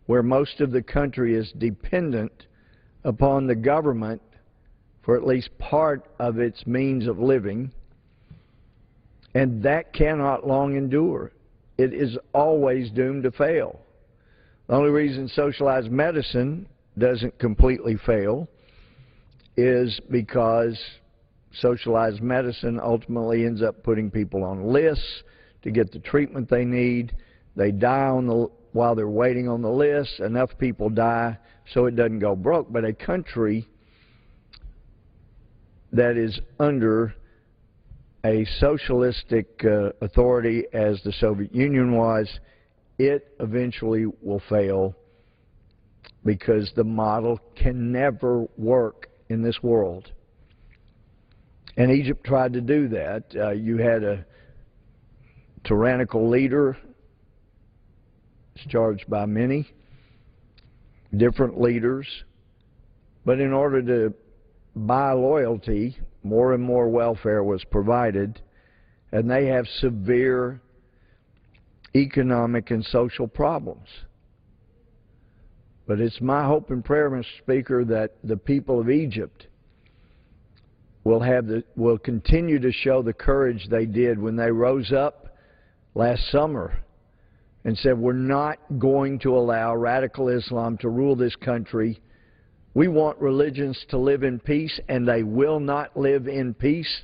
where most of the country is dependent upon the government for at least part of its means of living, and that cannot long endure. It is always doomed to fail. The only reason socialized medicine doesn't completely fail is because socialized medicine ultimately ends up putting people on lists to get the treatment they need. They die while they're waiting on the list. Enough people die so it doesn't go broke. But a country that is under a socialistic authority as the Soviet Union was, it eventually will fail because the model can never work in this world. And Egypt tried to do that. You had a tyrannical leader, charged by many different leaders, but in order to buy loyalty, more and more welfare was provided, and they have severe economic and social problems. But it's my hope and prayer, Mr. Speaker, that the people of Egypt will continue to show the courage they did when they rose up last summer and said, we're not going to allow radical Islam to rule this country. We want religions to live in peace, and they will not live in peace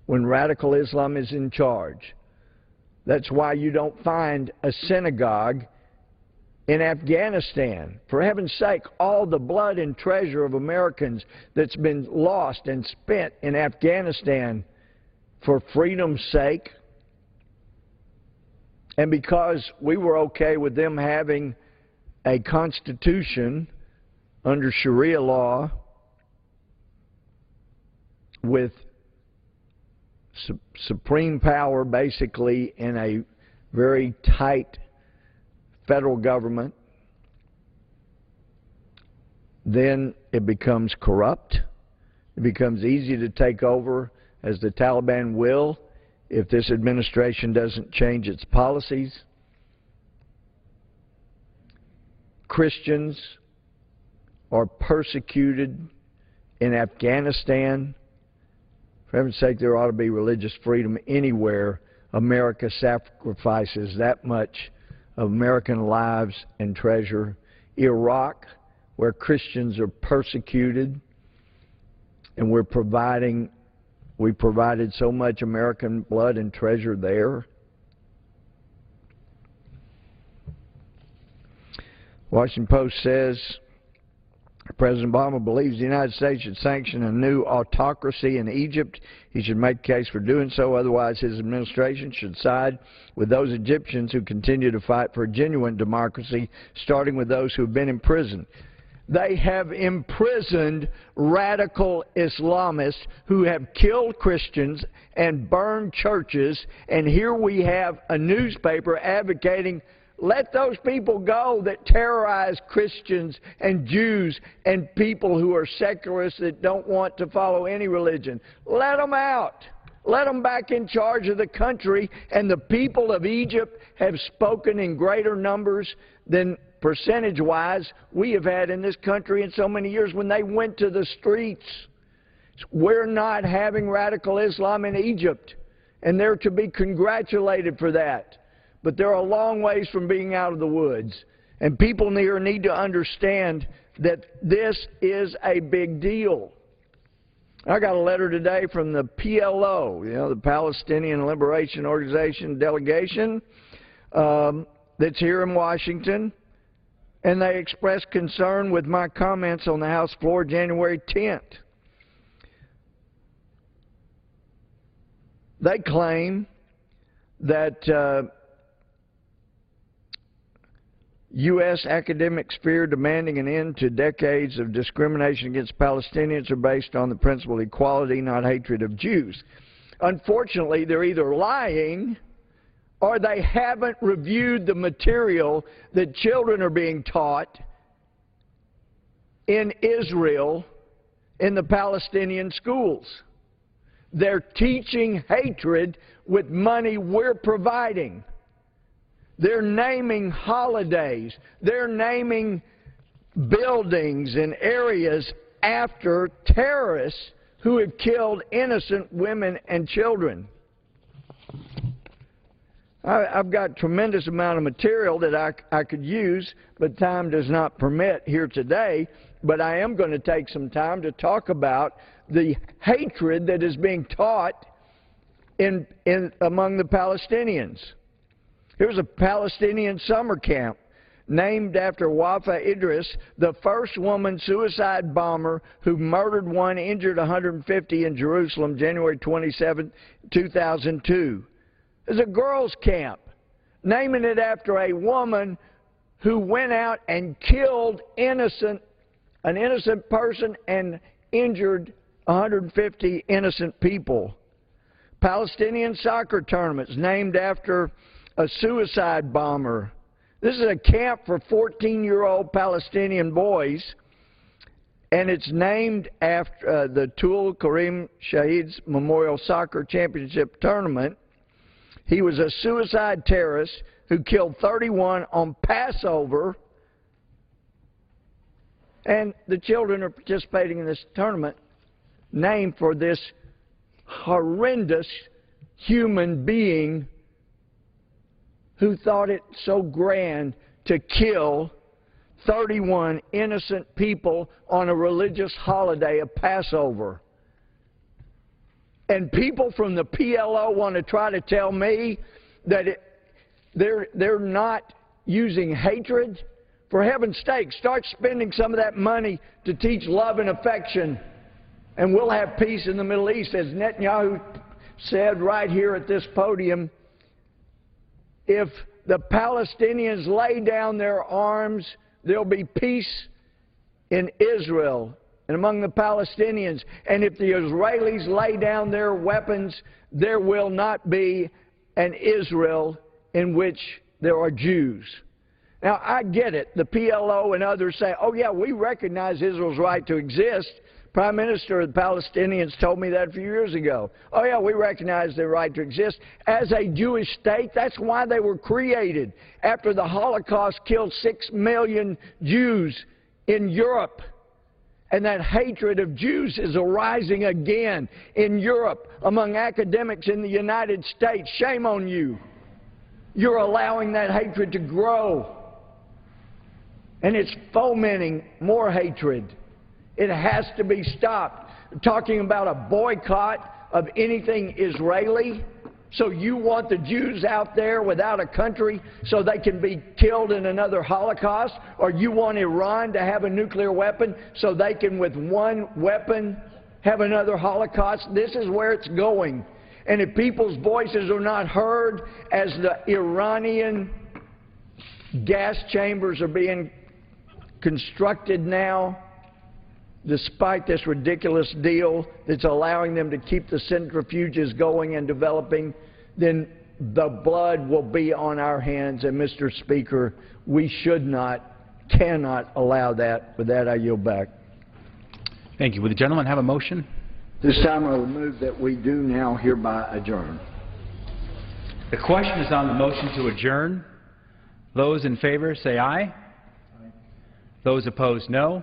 when radical Islam is in charge. That's why you don't find a synagogue in Afghanistan. For heaven's sake, all the blood and treasure of Americans that's been lost and spent in Afghanistan for freedom's sake, and because we were okay with them having a constitution under Sharia law with supreme power basically in a very tight federal government, then it becomes corrupt. It becomes easy to take over, as the Taliban will if this administration doesn't change its policies. Christians are persecuted in Afghanistan. For heaven's sake, there ought to be religious freedom anywhere. America sacrifices that much of American lives and treasure. Iraq, where Christians are persecuted, and we provided so much American blood and treasure there. Washington Post says President Obama believes the United States should sanction a new autocracy in Egypt. He should make a case for doing so. Otherwise, his administration should side with those Egyptians who continue to fight for a genuine democracy, starting with those who have been imprisoned. They have imprisoned radical Islamists who have killed Christians and burned churches, and here we have a newspaper advocating, let those people go that terrorize Christians and Jews and people who are secularists that don't want to follow any religion. Let them out. Let them back in charge of the country. And the people of Egypt have spoken in greater numbers than percentage-wise we have had in this country in so many years when they went to the streets. We're not having radical Islam in Egypt, and they're to be congratulated for that. But they're a long ways from being out of the woods. And people here need to understand that this is a big deal. I got a letter today from the PLO, the Palestinian Liberation Organization delegation that's here in Washington, and they expressed concern with my comments on the House floor January 10th. They claim that U.S. academics fear demanding an end to decades of discrimination against Palestinians are based on the principle of equality, not hatred of Jews. Unfortunately, they're either lying or they haven't reviewed the material that children are being taught in Israel in the Palestinian schools. They're teaching hatred with money we're providing. They're naming holidays. They're naming buildings and areas after terrorists who have killed innocent women and children. I've got a tremendous amount of material that I could use, but time does not permit here today. but I am going to take some time to talk about the hatred that is being taught among the Palestinians. Here's a Palestinian summer camp named after Wafa Idris, the first woman suicide bomber who murdered one, injured 150 in Jerusalem, January 27, 2002. There's a girls' camp naming it after a woman who went out and killed an innocent person and injured 150 innocent people. Palestinian soccer tournaments named after a suicide bomber. This is a camp for 14-year-old Palestinian boys, and it's named after the Tul Karim Shahid's Memorial Soccer Championship Tournament. He was a suicide terrorist who killed 31 on Passover, and the children are participating in this tournament named for this horrendous human being who thought it so grand to kill 31 innocent people on a religious holiday of Passover. And people from the PLO want to try to tell me that they're not using hatred. For heaven's sake, start spending some of that money to teach love and affection, and we'll have peace in the Middle East. As Netanyahu said right here at this podium, if the Palestinians lay down their arms, there'll be peace in Israel and among the Palestinians. And if the Israelis lay down their weapons, there will not be an Israel in which there are Jews. Now, I get it. The PLO and others say, oh, yeah, we recognize Israel's right to exist. Prime Minister of the Palestinians told me that a few years ago. Oh, yeah, we recognize their right to exist. As a Jewish state, that's why they were created. After the Holocaust killed 6 million Jews in Europe. And that hatred of Jews is arising again in Europe, among academics in the United States. Shame on you. You're allowing that hatred to grow. And it's fomenting more hatred. It has to be stopped. Talking about a boycott of anything Israeli. So you want the Jews out there without a country so they can be killed in another Holocaust? Or you want Iran to have a nuclear weapon so they can, with one weapon, have another Holocaust? This is where it's going. And if people's voices are not heard as the Iranian gas chambers are being constructed now, despite this ridiculous deal that's allowing them to keep the centrifuges going and developing, then the blood will be on our hands. And, Mr. Speaker, we should not, cannot allow that. With that, I yield back. Thank you. Would the gentleman have a motion? This time I will move that we do now hereby adjourn. The question is on the motion to adjourn. Those in favor say aye. Those opposed, no.